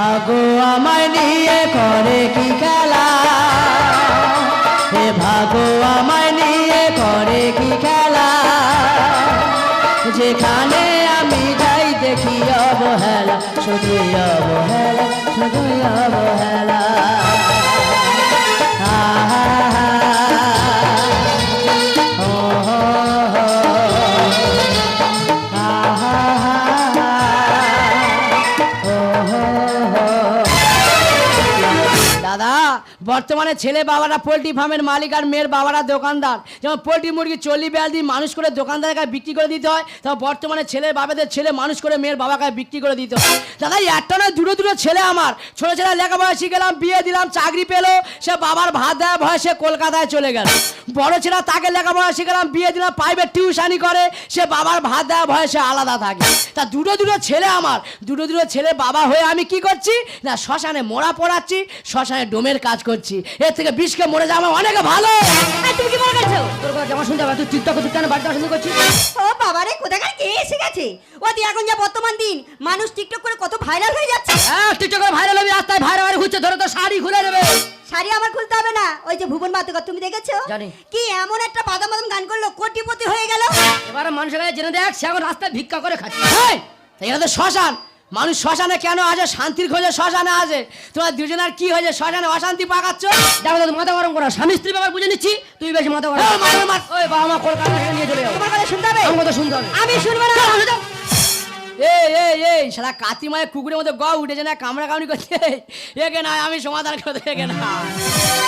ভাগো আমায় নিয়ে করে কি খেলা, হে ভাগো আমায় নিয়ে করে কি খেলা, যেখানে আমি যাই দেখি অবহেলা, শুধুই অবহেলা, শুধুই অবহেলা। দাদা, বর্তমানে ছেলে বাবারা পোল্ট্রি ফার্মের মালিক আর মেয়ের বাবারা দোকানদার। যেমন পোল্ট্রি মুরগি 40-42 দিন মানুষ করে দোকানদারের কাছে বিক্রি করে দিতে হয়, তখন বর্তমানে ছেলের বাবাদের ছেলে মানুষ করে মেয়ের বাবার কাছে বিক্রি করে দিতে হয়। দাদা, একটা নয় দুটো দুটো ছেলে আমার, ছোটো ছেলে লেখাপড়া শিখেলাম, বিয়ে দিলাম, চাকরি পেলো, সে বাবার ভাত দেওয়া ভয় সে কলকাতায় চলে গেল। বড় ছেলে তাকে লেখাপড়া শিখেলাম, বিয়ে দিলাম, প্রাইভেট টিউশানি করে, সে বাবার ভাত দেওয়া ভয় সে আলাদা থাকে। তা দুটো দুটো ছেলে আমার, দুটো দুটো ছেলে বাবা হয়ে আমি কি করছি না, শ্মশানে মোড়া পড়াচ্ছি, শ্মশানে ডোমের কাজ করছি। এর থেকে বিষকে মরে যাওয়া অনেক ভালো। তুমি কি মনে করছো? তোর কথা যেমন শুনতে হবে, তুই টিকটক করছিস কেন, বাড়িতে শুরু করছিস? ও বাবারে, কোথাকার কে এসে গেছে? ও তুই এখন যা বর্তমান দিন মানুষ টিকটক করে কত ভাইরাল হয়ে যাচ্ছে। হ্যাঁ, টিকটক করে ভাইরাল হবে, রাস্তায় ভাইরাল ঘুরছে, ধরে তো শাড়ি খুলে দেবে। শাড়ি আমার খুলতে হবে না, ওই যে ভুবন বাতুকর তুমি দেখেছো? জানি। কি এমন একটা বাদাম বাদাম গান করলো, কোটিপতি হয়ে গেল। এবারে মানুষের কাছে জেনে দেখ, সে এখন রাস্তায় ভিক্ষা করে খাচ্ছে। এটা তো শ্মশান, মানুষ শ্মশানে কেন আসে? শান্তির খোঁজে শ্মশানে আসে। তোমার দুজনের কি হয়েছে, শ্মশানে অশান্তি পাকাচ্ছ? দেখো তো মাথা গরম করো, স্বামী স্ত্রী ব্যাপার বুঝে নিচ্ছি, তুই বেশি মাথা গরম। ওই বাবা মা কলকাতা থেকে নিয়ে চলে যাও। তোমার কথা শুনতে হবে? আমার কথা শুনতে হবে। আমি শুনবো না। এই শালা কাতি মায়ের কুকুরের মতো গ উঠেছে না, কামড়া কামড়ি করছে। একে না, আমি সমাধান করে দেবো। একে না,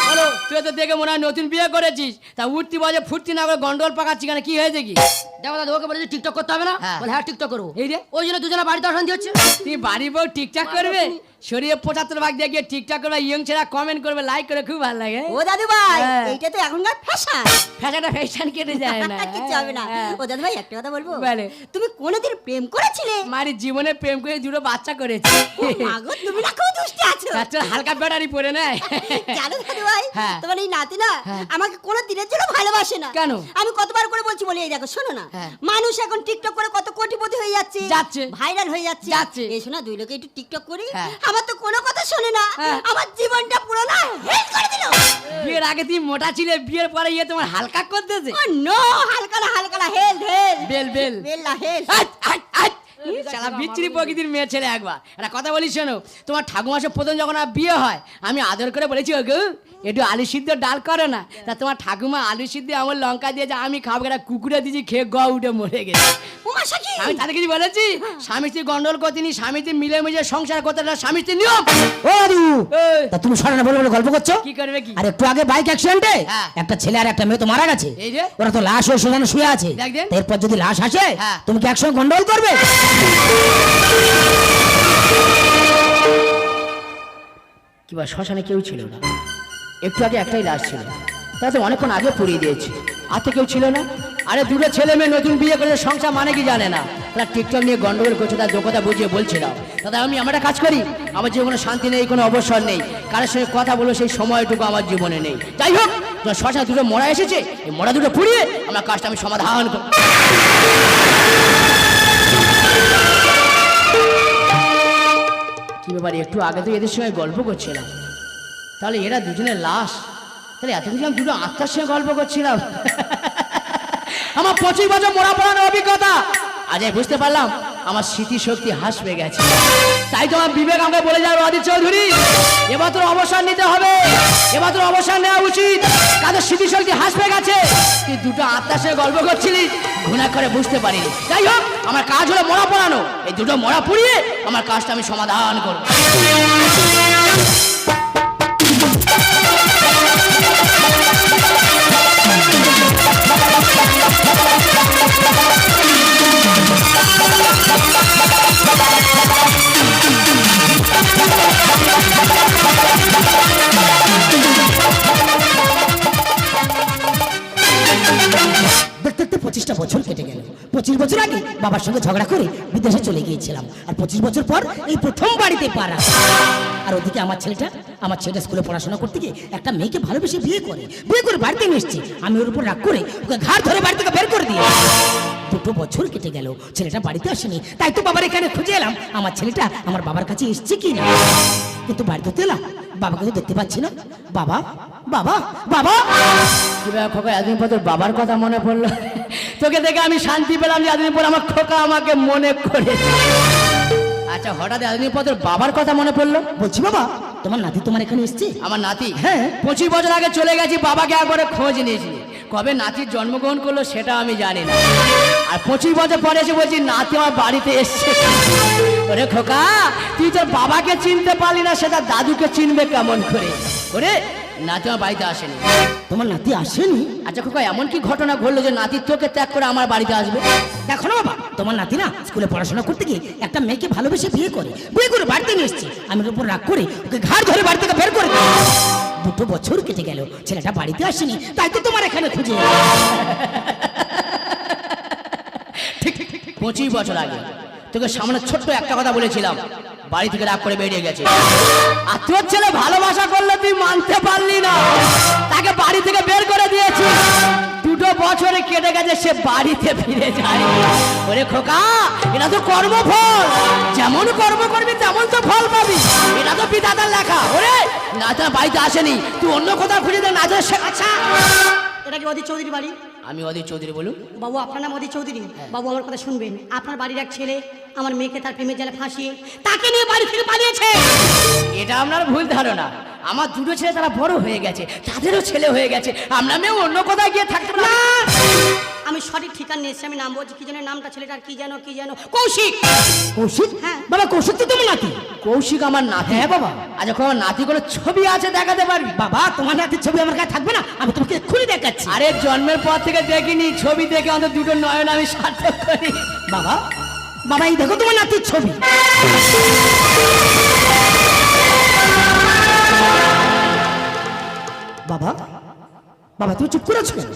বলো, তুই তো দেখে মনে হয় নতুন বিয়ে করেছিস, তা উঠতি বাজে ফুটতি না করে গন্ডগোল পাকাচ্ছি কেন, কি হয়েছে কি? দেখো দাদা, ওকে বলেছি টিকটক করতে হবে না, বলে হ্যাঁ টিকটক করবো। এই রে, ওই জন্য দুজনে বাড়িতে অশান্তি হচ্ছে। তুই বাড়ি বউ টিকটক করবে, শরীরে 75 ভাগ দিয়ে গিয়ে টিকটক করবে, ইয়ং ছেলেরা কমেন্ট করবে, লাইক করে, খুব ভালো লাগে। ও দাদু ভাই, এইটা তো এখনকার ফ্যাশন। ফ্যাশনটা ফ্যাশন কেটে যায় না, কিচ্ছু হবে না। ও দাদু ভাই, একটা কথা বলবো? বলে। তুমি কোনোদিন প্রেম করেছিলে? মারি জীবনে প্রেম করে দুটো বাচ্চা করেছি। মাগো, তুমি না খুব দুষ্টু আছো। বাচ্চার হালকা ব্যাটারি পরে নেয়। জানো দাদু ভাই, হ্যাঁ। তোমার এই নাতি না আমাকে কোনো দিনের জন্য ভালোবাসে না। কেন? আমি কতবার করে বলছি, বলি এই দেখো শোনো না, মানুষ এখন টিকটক করে কত কোটিপতি হয়ে যাচ্ছে, ভাইরাল হয়ে যাচ্ছে। এই শোনা, দুই লোকে একটু টিকটক করি, আমার তো কোনো কথা শোনে না, আমার জীবনটা পুরো না হেল করে দিল। বিয়ের আগে তুমি মোটা ছিলে, বিয়ের পরে ইয়ে তোমার হালকা করতেছে। ও নো, হালকা না হেল বেল না হেল। শালা বিচ্ছিরি প্রকৃতির মেয়ে ছেলে। একবার একটা কথা বলি শোনো, তোমার ঠাকুমাসে প্রথম যখন আমার বিয়ে হয়, আমি আদর করে বলেছি, ওগো একটু আলু সিদ্ধ ডাল করে না। তা তোমার ঠাকুমা আলু সিদ্ধ আমার লঙ্কা দিয়েছে, আমি খাবো, একটা কুকুরে দিয়েছি, খেয়ে গ উঠে মরে গেছে। আমি তাদের কিছু বলেছি? স্বামী স্ত্রী গন্ডল করতিনি, স্বামী স্ত্রী মিলেমিশে সংসার করতে, স্বামী স্ত্রী নিয়ম। ও দাদু, তা তুমি শোনা বলে বলে গল্প করছো? কি করবে কি? আর একটু আগে বাইক অ্যাক্সিডেন্টে একটা ছেলে আর একটা মেয়ে তো মারা গেছে। এই যে ওরা তো লাশ হয়ে সোজানো শুয়ে আছে। এরপর যদি লাশ আসে, তুমি কি একসঙ্গে গন্ডগোল করবে? কি বা শ্মশানে কেউ ছিল না, একটু আগে একটাই লাশ ছিল, তারা তো অনেকক্ষণ আগে পুড়িয়ে দিয়েছে, আর তো কেউ ছিল না। আরে দুটো ছেলে মেয়ে নতুন বিয়ে করে সংসার মানে কি জানে না, তারা টিকটক নিয়ে গন্ডগোল করছে, তার যোগ্যতা বুঝিয়ে বলছিলাম। দাদা, আমি একটা কাজ করি, আমার জীবনে কোনো শান্তি নেই, কোনো অবসর নেই, কারোর সঙ্গে কথা বলো সেই সময়টুকু আমার জীবনে নেই। যাই হোক, শ্মশানে দুটো মরা এসেছে, এই মরা দুটো পুড়িয়ে আমার কাজটা আমি সমাধান করি। কি ব্যাপারে, একটু আগে তো এদের সঙ্গে গল্প করছিলাম, তাহলে এরা দুজনের লাশ, তাহলে এত কিছু আমি দুটো আত্মার সঙ্গে গল্প করছিলাম। আমার 25 বছর মরা পড়ানোর অভিজ্ঞতা, আজ আমি বুঝতে পারলাম আমার স্মৃতিশক্তি হ্রাস পেয়ে গেছে। তাই তো আমার বিবেক আমাকে বলে যাবে, অদিত চৌধুরী এবার তোর অবসর নিতে হবে, এবার তোর অবসর নেওয়া উচিত, কাদের স্মৃতিশক্তি হ্রাস পেয়ে গেছে। তুই দুটো আত্মার সঙ্গে গল্প করছিলিস, ঘুণা করে বুঝতে পারিনি। যাই হোক, আমার কাজ হলো মরা পড়ানো, এই দুটো মরা পুড়িয়ে আমার কাজটা আমি সমাধান করব। দেখতে দেখতে 25টা বছর কেটে গেল। 25 বছর আগে বাবার সঙ্গে ঝগড়া করে বিদেশে চলে গিয়েছিলাম। আর 25 বছর পর এই প্রথম বাড়িতে পারা। আর ওদিকে আমার ছেলেটা স্কুলে পড়াশোনা করতে গিয়ে একটা মেয়েকে ভালোবেসে বিয়ে করে বাড়িতে নিয়ে এসেছি। আমি ওর উপর রাগ করে ওকে ঘাড় ধরে বাড়ি থেকে বের করে দিয়ে 2 বছর কেটে গেল, ছেলেটা বাড়িতে আসেনি। তাই তো বাবার এখানে খুঁজে এলাম আমার ছেলেটা আমার বাবার কাছে এসছে কি না। কিন্তু বাড়িতে তো এলাম, বাবাকে তো দেখতে পাচ্ছি না। বাবা বাবা বাবা খোকা, এতদিন পর তোর বাবার কথা মনে পড়লো। তোকে দেখে আমি শান্তি পেলাম যে এতদিন পর আমার খোকা আমাকে মনে করেছে। আচ্ছা, হঠাৎ এতদিন পর তোর বাবার কথা মনে পড়লো? বলছি বাবা, তোমার নাতি তোমার এখানে এসছে? আমার নাতি? হ্যাঁ। 25 বছর আগে চলে গেছি, বাবাকে একবারে খোঁজ নিয়েছি। কবে নাতির জন্মগ্রহণ করলো সেটা আমি জানি না। আর 25 বছর পরে এসে বলছি নাতি আমার বাড়িতে এসছে। ওরে খোকা, তুই তোর বাবাকে চিনতে পারলি না, সেটা দাদুকে চিনবে কেমন করে? ওরে, নাতি আমার বাড়িতে আসেনি। তোমার নাতি আসেনি? আচ্ছা খোকা, এমন কি ঘটনা ঘটলো যে নাতি তোকে ত্যাগ করে আমার বাড়িতে আসবে? দেখো না বাবা, তোমার নাতি না স্কুলে পড়াশোনা করতে গিয়ে একটা মেয়েকে ভালোবেসে বিয়ে করে বাড়িতে নিয়ে এসেছি। আমি ওর উপর রাগ করে ওকে ঘাড় ধরে বাড়ি থেকে বের করে দিই। 2 বছর কেটে গেল, ছেলেটা বাড়িতে আসেনি। তাই তো তোমার এখানে খুঁজে। ঠিক 25 বছর আগে তোকে সামনে ছোট্ট একটা কথা বলেছিলাম, বাড়ি থেকে রাগ করে বেরিয়ে গেছে। আর তোর ছেলে ভালোবাসা করলে তুই মানতে পারলি না, তাকে বাড়ি থেকে বের করে দিয়েছি। 2 বছরে কেটে গেছে, সে বাড়িতে ফিরে যায়। ওরে খোকা, এটা তো কর্মফল, যেমন কর্ম করবি তেমন তো ফল পাবি। এটা তো পিতাদার লেখা। ওরে, না তার বাড়িতে আসেনি, তুই অন্য কোথাও খুঁজে দে। না যা। আচ্ছা, এটা কি অধীর চৌধুরী বাড়ি? আমি অধীর চৌধুরী। বলুন বাবু, আপনার নাম অধীর চৌধুরী? বাবু, আমার কথা শুনবেন। আপনার বাড়ির এক ছেলে আমার মেয়েকে তার প্রেমের জালে ফাঁসিয়ে তাকে নিয়ে বাড়ি থেকে পালিয়েছে। এটা আপনার ভুল ধারণা। আমার 2 ছেলে, তারা বড় হয়ে গেছে, তাদেরও ছেলে হয়ে গেছে। আমরা মেয়ে অন্য কোথায় গিয়ে থাকতে না। আমি সঠিক ঠিকানা এসেছি, আমি নাম বলছি। কি যেন নামটা ছেলেটার? কি যেন কৌশিক। কৌশিক? হ্যাঁ বাবা, কৌশিক তো তোমার নাতি? কৌশিক আমার নাতি? হ্যাঁ বাবা। আচ্ছা, আমার নাতি কোনো ছবি আছে দেখাতে পারবি? বাবা, তোমার নাতির ছবি আমার কাছে থাকবে না? আমি তোমাকে এক্ষুনি দেখাচ্ছি। আরে জন্মের পর থেকে দেখিনি, ছবি দেখে আমাদের 2 নয়ন আমি সার্থক করি। বাবা বাবা, এই দেখো তোমার নাতির ছবি। বাবা বাবা, তুমি চুপ করে আছো কেন?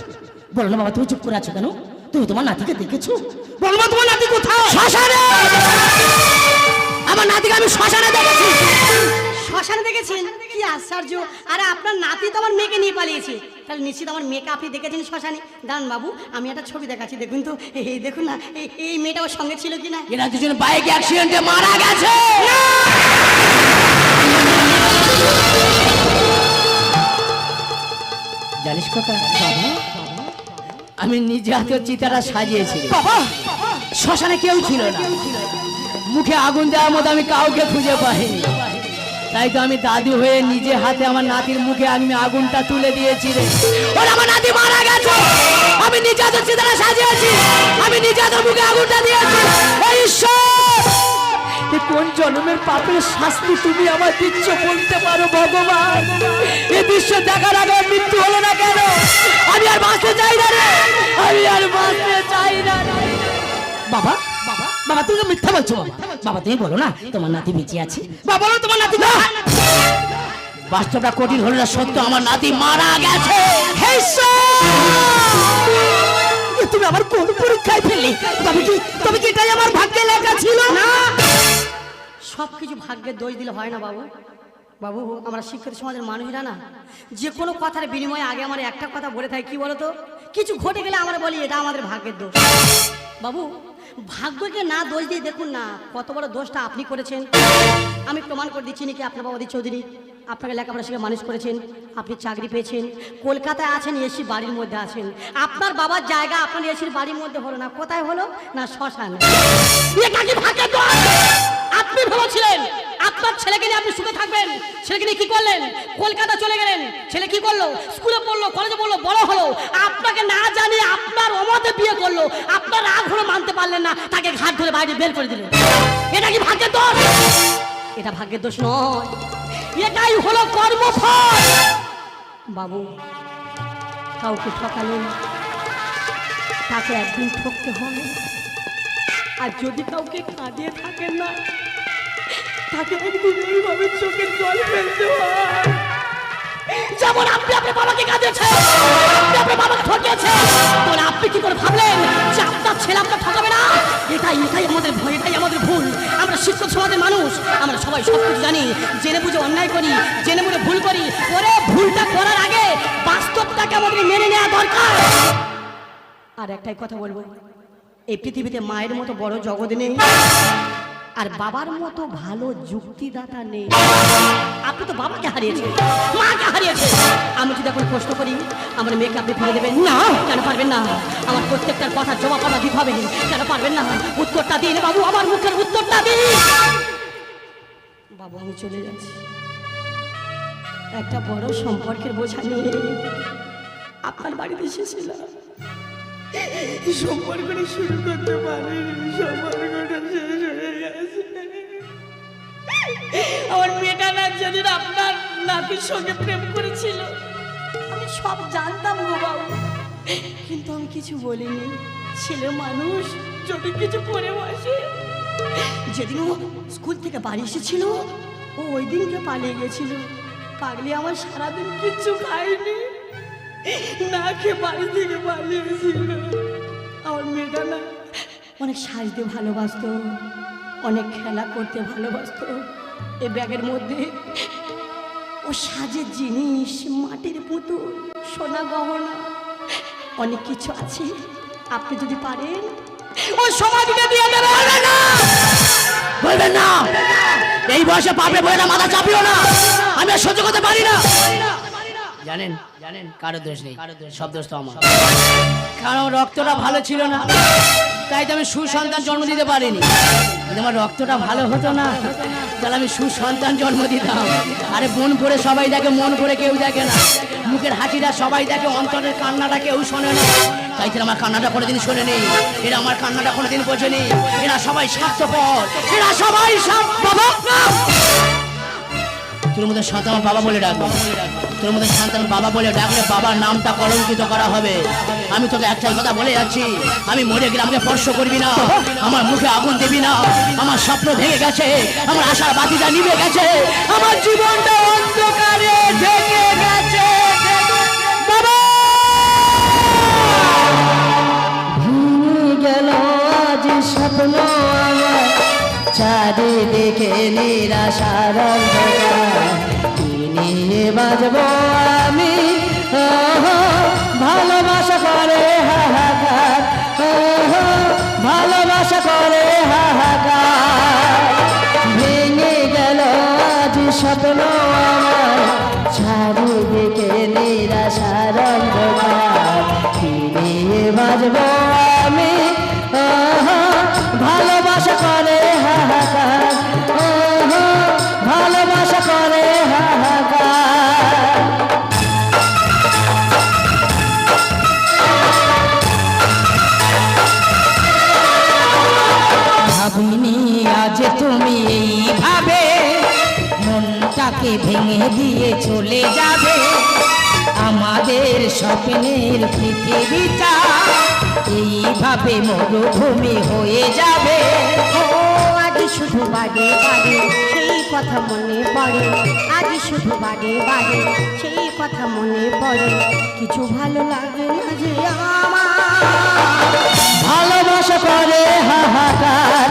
বলো না বাবা, তুমি চুপ করে আছো কেন? তুমি তোমার নাতিকে দেখেছো? বলো না, তোমার নাতি কোথায়? শ্মশানে। আমার নাতিকে আমি শ্মশানে দেখেছি। শ্মশানে দেখেছেন? কি আশ্চর্য! আরে আপনার নাতি তো আমার মেয়েকে নিয়ে পালিয়েছে, তাহলে নিশ্চিত আমার মেয়েকে আপনি দেখেছেন শ্মশানে। দাঁড়ান বাবু, আমি একটা ছবি দেখাচ্ছি, দেখুন তো। এই দেখুন না, এই মেয়েটা ওর সঙ্গে ছিল কিনা। এরা 2 বাইক অ্যাক্সিডেন্টে মারা গেছে। জানিস কথা বাবা, আমি নিজে হাতে চিতাটা সাজিয়েছি। বাবা, শ্মশানে কেউ ছিল না, মুখে আগুন দেওয়ার মতো আমি কাউকে খুঁজে পাইনি। তাই তো আমি দাদু হয়ে নিজে হাতে আমার নাতির মুখে আমি আগুনটা তুলে দিয়েছি রে। ওর আমার নাতি মারা গেছে, আমি নিজে হাতে চিতাটা সাজিয়েছি, আমি নিজে হাতে মুখে আগুনটা দিয়েছি। এই ঈশ্বর, কোন জন্মের পাপের শাস্তি তুমি আমার দিচ্ছ বলতে পারো ভগবান? এই দৃশ্য দেখার আগে মৃত্যু হলো না কেন? আমি আর বাঁচতে চাই না রে, আমি আর বাঁচতে চাই না। বাবা বাবা বাবা, তুমি মিথ্যা বলছো। বাবা বাবা, তুমি বলো না তোমার নাতি বেঁচে আছে। বাবা, বলো তোমার নাতি না। বাস্তবটা কঠিন হলো না সত্য, আমার নাতি মারা গেছে। তুমি আমার কোন পরীক্ষায় ফেললে? তবে কি এটাই আমার ভাগ্যে লেখা ছিল না? সবকিছু ভাগ্যের দোষ দিলে হয় না বাবু। বাবু, আমরা শিক্ষিত সমাজের মানুষরা না, যে কোনো কথার বিনিময়ে আগে আমার একটা কথা বলে থাকি, কি বলতো? কিছু ঘটে গেলে আমরা বলি এটা আমাদের ভাগ্যের দোষ। বাবু, ভাগ্যকে না দোষ দিয়ে দেখুন না কত বড় দোষটা আপনি করেছেন। আমি প্রমাণ করে দিচ্ছি নাকি আপনার বাবা অধীর চৌধুরী, আপনাকে লেখাপড়া শিখে মানুষ করেছেন, আপনি চাকরি পেয়েছেন, কলকাতায় আছেন, এসি বাড়ির মধ্যে আছেন। আপনার বাবার জায়গা আপনার এসির বাড়ির মধ্যে হলো না, কোথায় হলো না? শ্মশান। আপনি ভেবেছিলেন আপনার ছেলেকে নিয়ে আপনি সুখে থাকবেন, ছেলেকে নিয়ে কি করলেন? কলকাতা চলে গেলেন। ছেলে কি করলো? স্কুলে পড়লো, কলেজে পড়লো, বড় হলো। আপনাকে না জানিয়ে আপনার অমতে বিয়ে করলো। আপনার রাগ হলো, মানতে পারলেন না, তাকে ঘাট ধরে বাইরে বের করে দিলেন। এটা কি ভাগ্যের দোষ? এটা ভাগ্যের দোষ নয়, এটাই হলো কর্মফল। বাবু, কাউকে ঠকালেন, তাকে একদিন ঠকতে হবে। আর যদি কাউকে কাঁদিয়ে থাকেন না, তাকে একদিন এইভাবে চোখের জল ফেলতে হয়। যেমন আপনি আপনার বাবাকে কাঁদিয়েছেন, আপনি আপনার বাবাকে ঠকিয়েছেন, তাহলে আপনি কি করে ভাবলেন যে আপনার ছেলে আপনার ঠকাবে না? এটাই আমাদের ভয়, এটাই আমাদের ভুল। আমরা শিক্ষক সমাজের মানুষ, আমরা সবাই সব কিছু জানি, জেনে বুঝে অন্যায় করি, জেনে বুঝে ভুল করি। ওরে ভুলটা করার আগে বাস্তবটাকে আমাদের মেনে নেওয়া দরকার। আর একটাই কথা বলবো, এই পৃথিবীতে মায়ের মতো বড় জগৎ নেই, আর বাবার মতো ভালো যুক্তিদাতা নেই। আপনি তো বাবাকে হারিয়েছেন, মাকে হারিয়েছেন। আমি যদি এখন প্রশ্ন করি আমার মেয়েকে আপনি ফিরে দেবেন না? কেন পারবেন না? আমার প্রত্যেকটার কথার জবাব আপনার দিতে হবে। কেন পারবেন না? উত্তরটা দিন বাবু, আমার মুখের উত্তরটা দিন। বাবু আমি চলে যাচ্ছি, একটা বড় সম্পর্কের বোঝা নিয়ে আপনার বাড়িতে এসেছিলাম। সম্পর্কটা শুরু করতে পারিনি, সম্পর্কটা শেষ হয়ে গেছে। আমার মেয়েটা না যেদিন আপনার নাতির সঙ্গে প্রেম করেছিল আমি সব জানতাম গো বাবু, কিন্তু আমি কিছু বলিনি। ছেলে মানুষ যদি কিছু করে বসে। যেদিন ও স্কুল থেকে বাড়ি এসেছিল ও ওই দিনকে পালিয়ে গেছিল। পাগলি আমার সারাদিন কিচ্ছু খাইনি, না খেয়ে বাড়ি থেকে পালিয়েছিল। আমার মেয়েটা না অনেক সাজতে ভালোবাসতো, অনেক খেলা করতে ভালোবাসতো। এই ব্যাগের মধ্যে ও সাজের জিনিস, মাটির পুতুল, সোনা গহনা, অনেক কিছু আছে। আপনি যদি পারেন ও সমাধিটা দিয়ে দেবেন। বলবেন না, এই বয়সে পাপে বলে না, মাথা চাপিও না, আমি আর সহ্য করতে পারি না। জানেন জানেন কারো দোষ নেই, সব দোষ তো আমার। কারণ রক্তটা ভালো ছিল না, তাই তো আমি সুসন্তান জন্ম দিতে পারিনি। যদি আমার রক্তটা ভালো হতো না, তাহলে আমি সুসন্তান জন্ম দিতাম। আরে মন করে সবাই দেখে, মন করে কেউ দেখে না। মুখের হাসিটা সবাই দেখে, অন্তরের কান্নাটা কেউ শোনে না। তাই তো আমার কান্নাটা কোনোদিন শোনে নেই, এরা আমার কান্নাটা কোনোদিন বোঝেনি। এরা সবাই স্বার্থপর, এরা সবাই বাবা। তোর মধ্যে সন্তান বাবা বলে ডাকবো, তোর মধ্যে সন্তান বাবা বলে ডাকলে বাবার নামটা কলঙ্কিত করা হবে। আমি তোকে একটাই কথা বলে যাচ্ছি, আমি মরে গেলে আমাকে স্পর্শ করবি না, আমার মুখে আগুন দিবি না। আমার স্বপ্ন ভেঙে গেছে, আমার আশার বাতিটা নিভে গেছে, আমার জীবনটা অন্ধকারে ঢেকে গেছে। বাবা ভেঙে গেল আজ স্বপ্ন আমার, চারিদিকে নিরাশার অন্ধকার, কি নিয়ে বাজব আমি? ভালোবাসা করে হাহাকার, ভালোবাসা করে হাহাকার। ভেঙে গেল আজ স্বপ্ন আমার, চারিদিকে নিরাশার অন্ধকার, কি নিয়ে বাজব আমি? ভালোবাসা করে হাহাকার, ভালোবাসা করে হাহাকার। ভাবিনি আজ তুমি এইভাবে মনটাকে ভেঙে দিয়ে চলে যাবে। আমাদের স্বপ্নের পৃথিবীটা এইভাবে মরুভূমি হয়ে যাবে। ও আজ শুধু বাড়ে বাড়ে সেই কথা মনে পড়ে, আজ শুধু বাড়ে বাড়ে সেই কথা মনে পড়ে। কিছু ভালো লাগে না যে আমার, ভালোবাসা করে হাহাকার,